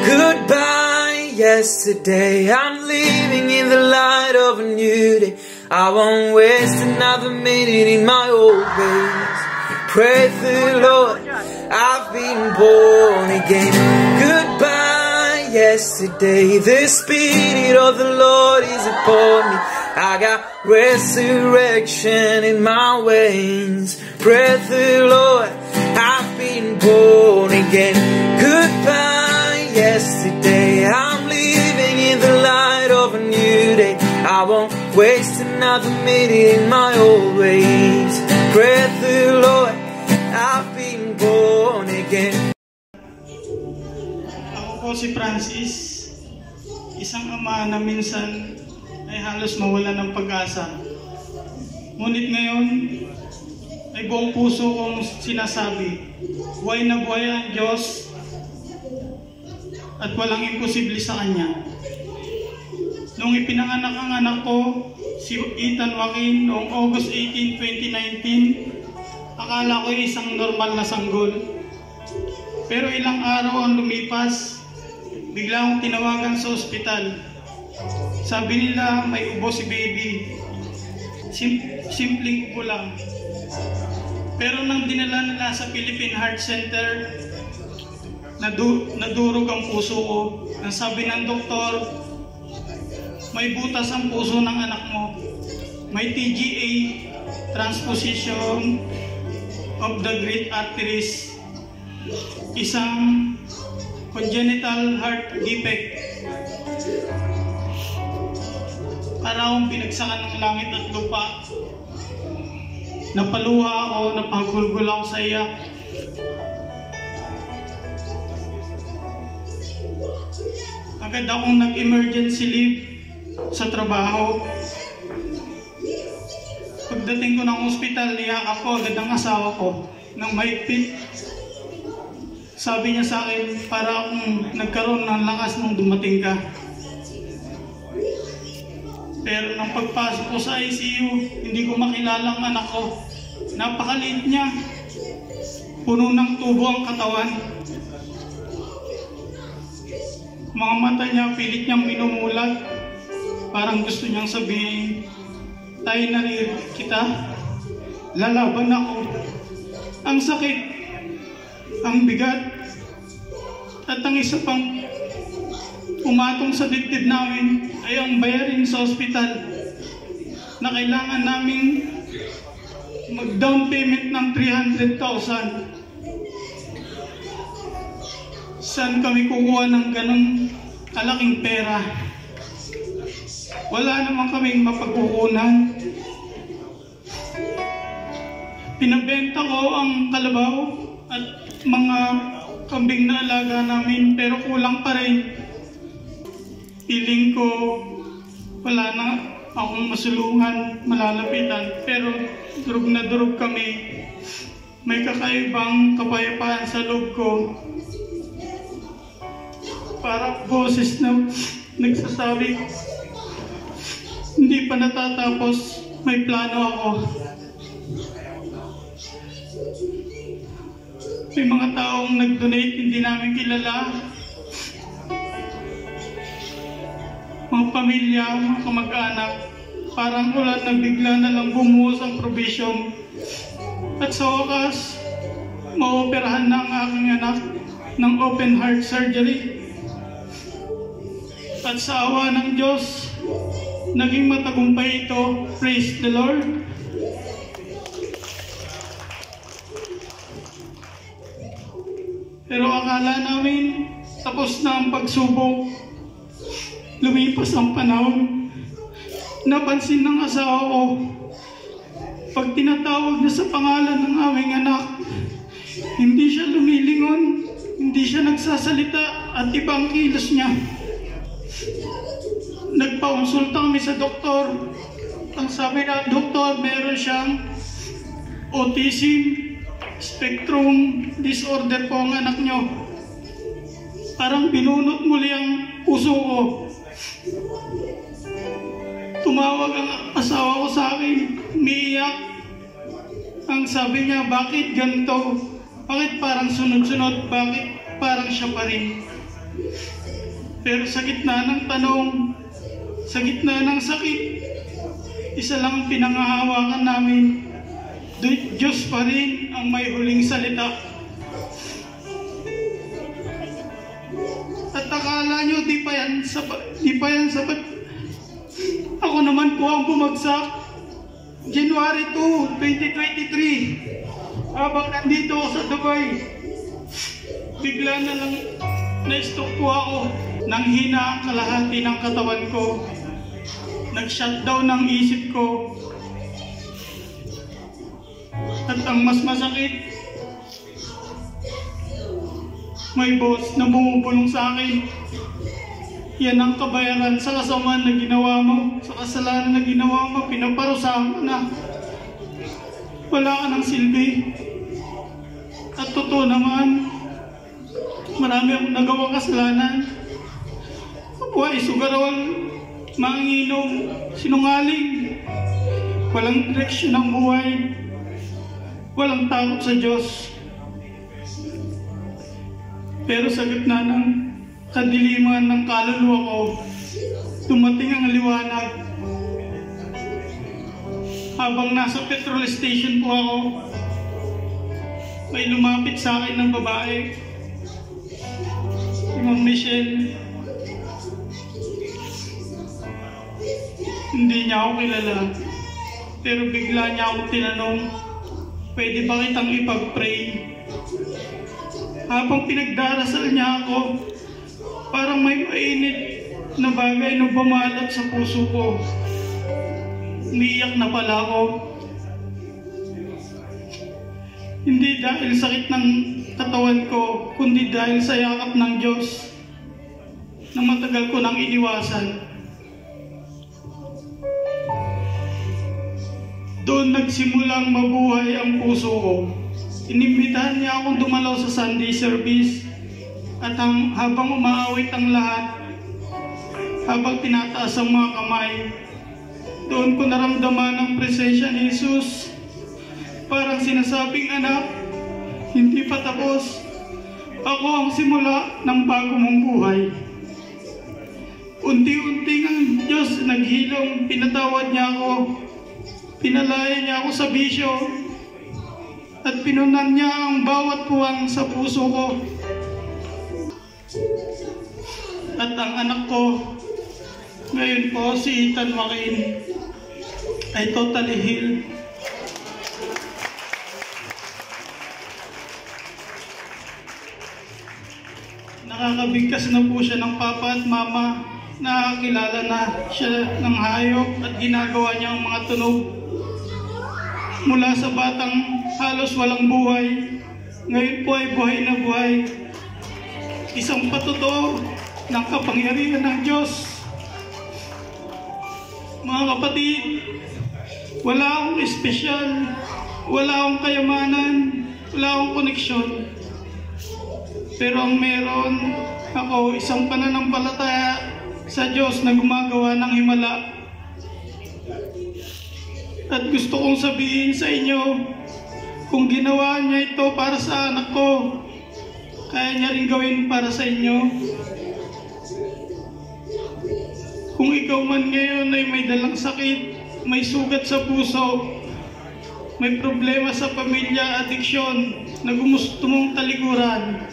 Goodbye yesterday, I'm living in the light of a new day. I won't waste another minute in my old ways. Praise the Lord, I've been born again. Goodbye yesterday, the Spirit of the Lord is upon me. I got resurrection in my veins. Praise the Lord, I've been born again. Goodbye yesterday, I'm living in the light of a new day. I won't waste another minute in my old ways. Praise the Lord, I've been born again. Ako po si Francis, isang ama na minsan ay halos mawala ng pag-asa. Ngunit ngayon ay buong puso kong sinasabi, buhay na buhay ang Diyos at walang imposible sa Kanya. Nung ipinanganak ang anak ko, si Ethan Joaquin, noong August 18, 2019, akala ko isang normal na sanggol. Pero ilang araw ang lumipas, bigla akong tinawagan sa ospital. Sabi nila may ubo si baby. Simpleng ubo lang. Pero nang dinala nila sa Philippine Heart Center, nadurog ang puso ko. Ang sabi ng doktor, may butas ang puso ng anak mo. May TGA, transposition of the great arteries. Isang congenital heart defect. Para akong pinagsakan ng langit at lupa. Napaluha ako, napagulgul ako sa iyak. Agad akong nag-emergency leave sa trabaho. Pagdating ko ng ospital, niyak ako agad ang asawa ko ng mahigpit. Sabi niya sa akin, para akong nagkaroon ng lakas nung dumating ka. Pero nang pagpasok ko sa ICU, hindi ko makilala ang anak ko. Napakaliit niya. Puno ng tubo ang katawan. Mga mata niya, pilit niyang minumulat. Parang gusto niyang sabihin, tayo naririnig kita. Lalaban ako. Ang sakit. Ang bigat. At ang isa pang umatong sa dibdib namin ay ang bayarin sa ospital na kailangan namin mag-down payment ng 300,000. Saan kami kukuha ng ganong kalaking pera? Wala naman kaming mapagkukunan. Pinabenta ko ang kalabaw at mga kambing na alaga namin, pero kulang pa rin. Piling ko wala na akong masulungan, malalapitan, pero durog na durog kami. May kakaibang kapayapaan sa loob ko. Parang boses na nagsasabi, hindi pa natatapos, may plano ako. May mga taong nag-donate, hindi namin kilala. Mga pamilya, mga kamag-anak, parang ulan na bigla na lang bumuhos ang provision. At sa wakas, maoperahan na ang aking anak ng open heart surgery. At sa awa ng Diyos, naging matagumpay ito. Praise the Lord. Pero akala namin tapos na ang pagsubok. Lumipas ang panahon. Napansin ng asawa ko, pag tinatawag na sa pangalan ng aming anak, hindi siya lumilingon, hindi siya nagsasalita at ibang kilos niya. Nagpakonsulta kami sa doktor. Ang sabi ng doktor, meron siyang autism spectrum disorder po ang anak nyo. Parang binunot muli ang puso ko. Tumawag ang asawa ko sa akin, umiiyak. Ang sabi niya, bakit ganito? Bakit parang sunod-sunod? Bakit parang siya pa rin? Pero sa gitna ng tanong, sa gitna ng sakit, isa lang ang pinangahawakan namin. Diyos pa rin ang may huling salita. At akala nyo, di pa yan sapat. Ako naman po ang bumagsak. January 2, 2023. Habang nandito ako sa Dubai, bigla na lang na-stop po ako. Nang hina ang kalahati ng katawan ko. Nag-shutdown ang isip ko. At ang mas masakit, may boss na bumubulong sa akin. Yan ang kabayaran sa kasamaan na ginawa mo, sa kasalanan na ginawa mo, pinaparusahan ka na. Wala ka ng silbi. At totoo naman, marami akong nagawang kasalanan. Buhay, sugarawal, manginginom, sinungaling. Walang direksyon ng buhay. Walang takot sa Diyos. Pero sa gitna ng kadiliman ng kaluluwa ko, dumating ang liwanag. Habang nasa petrol station po ako, may lumapit sa akin ng babae. Si Ma'am Michelle. Hindi niya ako kilala. Pero bigla niya ako tinanong, pwede ba kitang ipag-pray? Habang pinagdarasal niya ako, parang may mainit na bagay na bumalat sa puso ko. Umiiyak na pala ako. Hindi dahil sakit ng katawan ko, kundi dahil sa yakap ng Diyos na matagal ko nang iniwasan. Doon nagsimulang mabuhay ang puso ko. Inimbitahan niya akong dumalaw sa Sunday service at habang umaawit ang lahat, habang tinataas ang mga kamay, doon ko naramdaman ang presensya ni Jesus. Parang sinasabing, anak, hindi pa tapos. Ako ang simula ng bago mong buhay. Unti-unting ang Diyos naghilom, pinatawad niya ako. Pinalaya niya ako sa bisyo at pinunan niya ang bawat puwang sa puso ko. At ang anak ko, ngayon po si Ethan Joaquin, ay totally healed. Nakakabigkas na po siya ng papa at mama. Nakakilala na siya ng hayop at ginagawa niya ang mga tunog. Mula sa batang halos walang buhay, ngayon po ay buhay na buhay. Isang patotoo ng kapangyarihan ng Diyos. Mga kapatid, wala akong espesyal, wala akong kayamanan, wala akong koneksyon. Pero ang meron ako, isang pananampalataya sa Diyos na gumagawa ng himala. At gusto kong sabihin sa inyo, kung ginawa niya ito para sa anak ko, kaya niya rin gawin para sa inyo. Kung ikaw man ngayon ay may dalang sakit, may sugat sa puso, may problema sa pamilya, adiksyon, na gusto mong talikuran,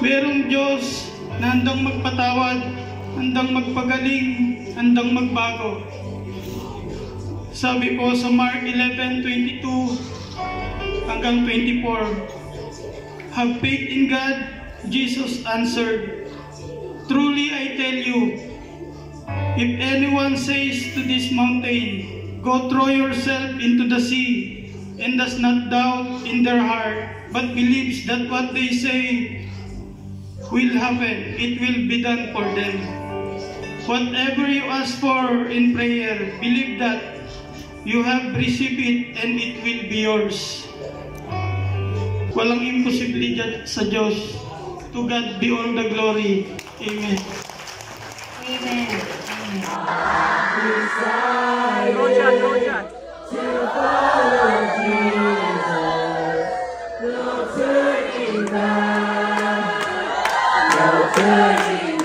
merong Diyos na handang magpatawad, handang magpagaling, handang magbago. Sabi po sa Mark 11:22 hanggang 24, have faith in God, Jesus answered. Truly I tell you, if anyone says to this mountain, go throw yourself into the sea, and does not doubt in their heart, but believes that what they say will happen, it will be done for them. Whatever you ask for in prayer, believe that you have received it and it will be yours. Walang imposible dyan sa Diyos. To God be all the glory. Amen. Amen. Go John. To follow Jesus, no turning back. No Lord,